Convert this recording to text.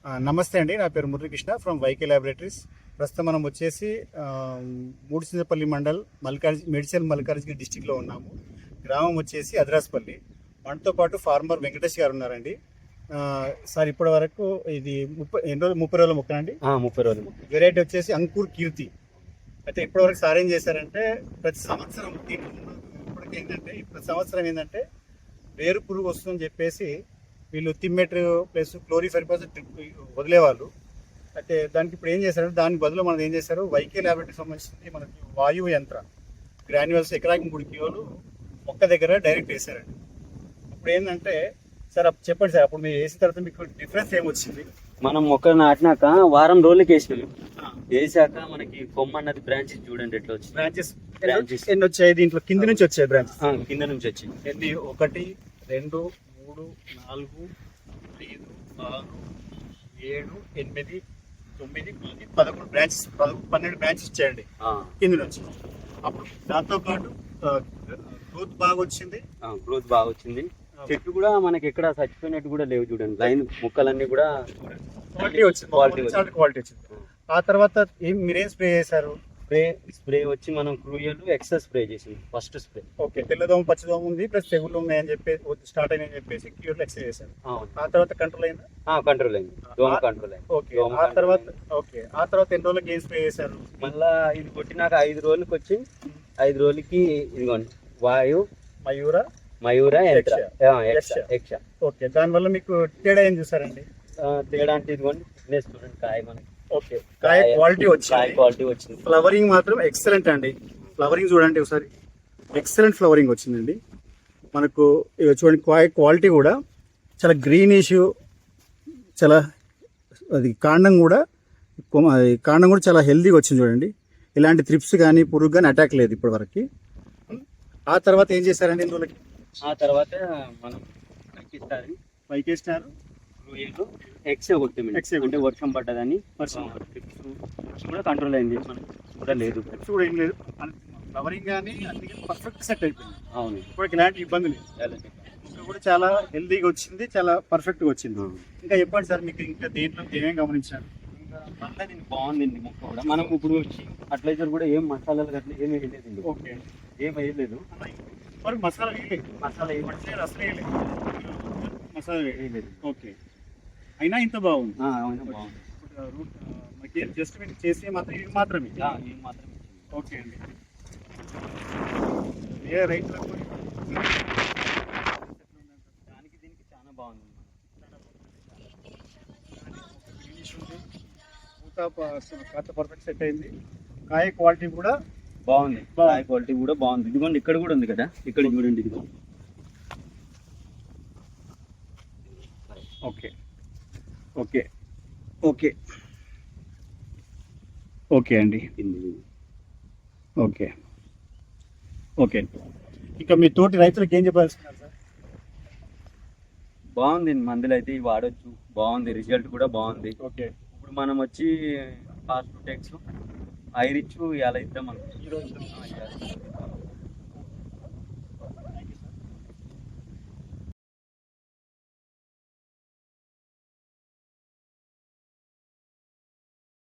నమస్తే అండి. నా పేరు మురళీకృష్ణ ఫ్రమ్ వైకే ల్యాబొరేటరీస్. ప్రస్తుతం మనం వచ్చేసి మూడుసింతపల్లి మండల్ మల్కాజ్గిరి డిస్టిక్లో ఉన్నాము. గ్రామం వచ్చేసి అద్రాస్పల్లి. మనతో పాటు ఫార్మర్ వెంకటేష్ గారు ఉన్నారండి. సార్ ఇప్పటి వరకు ఇది ఎన్ని రోజులు 30 రోజుల మొక్క అండి? 30 రోజులు. వెరైటీ వచ్చేసి అంకుర్ కీర్తి. అయితే ఇప్పటివరకు సార్ ఏం చేశారంటే ప్రతి సంవత్సరం ప్రతి సంవత్సరం ఏంటంటే వేరు పురుగు వస్తుందని చెప్పేసి వీళ్ళు తిమ్మెటర్ ప్లస్ క్లోరిఫెరిపాస్ వదిలేవాళ్ళు. అయితే దానికి ఇప్పుడు ఏం చేశారంటే దాని బదులు మనం ఏం చేశారు, వైకే ల్యాబొరేటరీకి సంబంధించి మనకి వాయువు యంత్ర గ్రాన్యువల్స్ ఎకరాకి 3 కిలోలు మొక్క దగ్గర డైరెక్ట్ వేసారండి. ఇప్పుడు ఏంటంటే సార్ చెప్పండి సార్, అప్పుడు మీరు వేసిన తర్వాత మీకు డిఫరెన్స్ ఏమొచ్చింది? మనం మొక్క నాటినాక వారం రోజులకి వేసినాం. వేసాక మనకి కొమ్మ అన్నది బ్రాంచెస్ చూడండి ఎట్లా వచ్చింది. బ్రాంచెస్ ఎన్ని వచ్చాయి దీంట్లో? కింద నుంచి వచ్చాయి బ్రాంచెస్. కింద నుంచి వచ్చాయి. ఎన్ని? 1 2 3 4 5 6 7 8 9 10 11 బ్రాంచెస్ 12 బ్రాంచెస్ వచ్చాయండి కింద నుంచి. అప్పుడు దాంతో పాటు గ్రోత్ బాగా వచ్చింది. చెట్టు కూడా మనకి ఎక్కడ చచ్చిపోయినట్టు కూడా లేవు చూడండి. లైన్ ముక్కలన్నీ కూడా క్వాలిటీ వచ్చింది. ఆ తర్వాత మీరేం స్ప్రే చేశారు? స్ప్రే వచ్చి మనం క్రూయల్ ఎక్సెస్ స్ప్రే చేసింది ఫస్ట్ స్ప్రే. ఓకే, తెల్లదోమ పచ్చదోమ ఉంది ప్లస్ తెగులు ఉన్నాయని చెప్పేసి స్టార్ట్ అయ్యని చెప్పేసి క్యూర్ ఎక్సెస్ చేశారు. ఆ తర్వాత కంట్రోల్ అయిందా? కంట్రోల్ అయింది. దోమ కంట్రోల్ అయింది. ఓకే, ఆ తర్వాత ఎన్ని రోజులకి ఏం స్ప్రే చేశారు? మళ్ళా ఇది కొట్టినాక 5 రోజులకి వచ్చి 5 రోజులకి ఇదిగోండి వాయు మయూరా ఎక్సా. ఓకే, దానివల్ల మీకు తేడా ఏం చూసారండి? తేడా అంటే ఇదిగోండి చూడండి కాయ మనకి. ఓకే, కాయ క్వాలిటీ వచ్చింది. ఫ్లవరింగ్ మాత్రం ఎక్సలెంట్ అండి. ఫ్లవరింగ్ చూడండి ఒకసారి, ఎక్సలెంట్ ఫ్లవరింగ్ వచ్చిందండి మనకు. చూడండి కాయ క్వాలిటీ కూడా చాలా గ్రీనిష్, చాలా అది కాండం కూడా చాలా హెల్దీగా వచ్చింది చూడండి. ఇలాంటి త్రిప్స్ కానీ పురుగు కానీ అటాక్ లేదు ఇప్పటి వరకు. ఆ తర్వాత ఏం చేశారండి ఇందులోకి? ఆ తర్వాత మనం పైకేసినారు ఎక్సే అంటే వర్షం పడ్డదని కూడా కంట్రోల్ అయింది. కూడా లేదు, కూడా ఏం లేదు. ఫ్లవరింగ్ కానీ అన్ని పర్ఫెక్ట్ సెట్ అయిపోయింది. అవును, ఇప్పుడు ఇలాంటి ఇబ్బంది లేదు. కూడా చాలా హెల్దీగా వచ్చింది, చాలా పర్ఫెక్ట్గా వచ్చింది. ఇంకా చెప్పండి సార్, మీకు ఇంకా దేంట్లో ఏమేమి గమనించారు? మళ్ళీ దీనికి బాగుందండి మొక్క కూడా. మనం ఇప్పుడు వచ్చి ఫర్టిలైజర్ కూడా ఏం మసాలాలు గట్ల ఏమి వేయలేదు. ఓకే, ఏం వేయలేదు. మసాలా వేయలేదు. ఓకే, అయినా ఇంత బాగుంది. జస్ట్ మీరు చేసే మాత్రమే. ఓకే అండి, ఏ రైతులకు దానికి దీనికి చాలా బాగుంది. కాత పర్ఫెక్ట్ సెట్ అయింది. కాయ క్వాలిటీ కూడా బాగుంది. కాయ క్వాలిటీ కూడా బాగుంది. ఇదిగోండి ఇక్కడ కూడా ఉంది కదా, ఇక్కడ చూడండి ఇదిగో. ఓకే ఓకే ఓకే ఓకే అండి. ఓకే ఓకే, ఇంకా మీ తోటి రైతులకు ఏం చెప్పాల్సుకున్నారు సార్? బాగుంది, మందులు అయితే వాడచ్చు. బాగుంది, రిజల్ట్ కూడా బాగుంది. ఓకే, ఇప్పుడు మనం వచ్చి ఫాస్ట్ టెక్స్ ఐరిచ్ ఇలా ఇద్దాం అనుకుంటున్నాం.